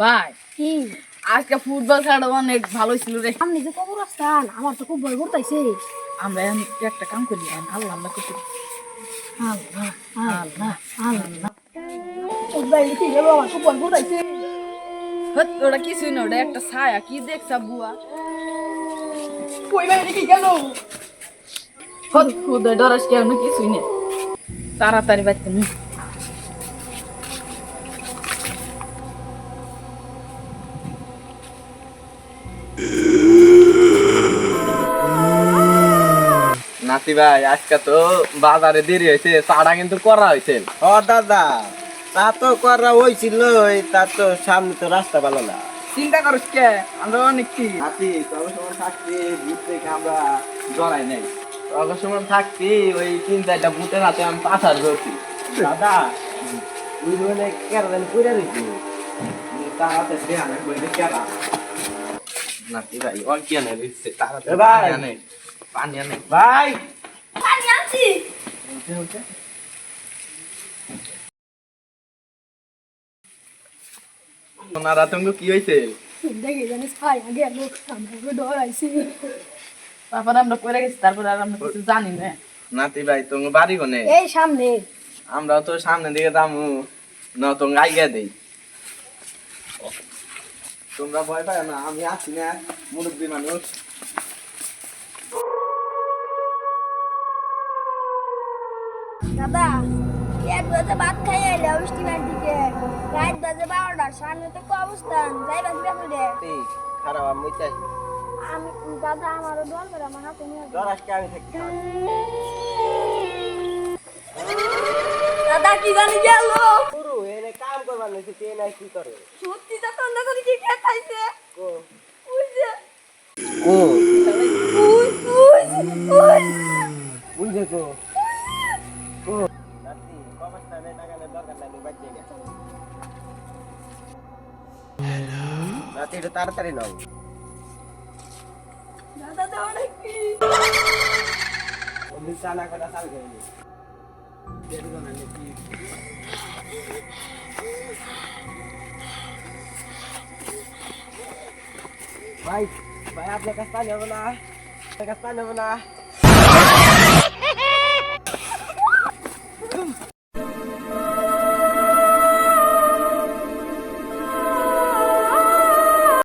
ভাই কি আজকে ফুটবল খেলাটা অনেক ভালো ছিল রে। আপনি যে কবর আসতান আমার তো খুব ভয় করতেছে। আমরা এখন একটা কাম করি, আল্লাহ আল্লাহ করছি। আল্লাহ আল্লাহ আল্লাহ ভাই কি গেল আমার খুব ভয় করতেছে। হত ওটা কিছুই না, ওটা একটা ছায়া। কি দেখছা বুয়া? কই ভাই কি গেল? হত খুদে ডরাস কেন, কিছুই নেই। তাড়াতাড়ি বাইতে নি। নাতি ভাই আজকে তো বাজারে দেরি হয়েছে, চাটা কিন্তু করা হয়েছে। ও দাদা, তা তো করা হয়েছিল, তা তো সামনে তো রাস্তা ভালো না। চিন্তা করিস কে, আমরা অনেক কি নাতি তবে সময় থাকতে বুট দেখে আমরা জড়াই নাই। তবে সময় থাকতে ওই 3-4টা বুটের হাতে আমি পাথার ধরছি। দাদা তুই বলে কেরাদানি করে রেখি তার হাতে দেহানে বইলে কেরা। নাতি ভাই অজ্ঞানে দিচ্ছে, তার হাতে এ ভাই। পানি আনে। ভাই পানি আনছি। ওনারা তুমি কি হয়েছে? দেখি জানিস ভাই আগে লোক আমাকে ডরাইছে। তারপরে আমরা পড়ে গেছি, তারপরে আর আমরা কিছু জানি না। নাতি ভাই তুমি বাড়ি কোনে? এই সামনে আমরা তো সামনের দিকে দামু না, তুমি আইগা দেই। তোমরা ভয় পাও না, আমি আছি না, মুরব্বী মানুষ। দাদা এক বাজে ভাত খাই এলে স্টিমার দিকে রাত বাজে 12টার সামনে তো কি অবস্থান যাই বাকি ব্যাপারে খারাপ আমি চাইছি আমি দাদা আমারও ডর করে আমার হাতে নিয়ে জ্বর আজকে আমি থাকি। দাদা কি জানি গেল গুরু এনে কাম করবার নিয়েছে, কে নাই কি করে? সত্যি তো তন্দ করে কি খাইছে কো ওই যে কো ওই ওই ওই বুঝে কো কো নাতি কবস্থানে টাকালে দরকার নাই, বাচ্চা গেছে। নাতি একটু তাড়াতাড়ি নাও। দাদা তো অনেক কি ওই চানা কটা চাল করে নি। ভাই ভাই আপনার কাছে পানি হবে না, আপনার কাছে পানি হবে না।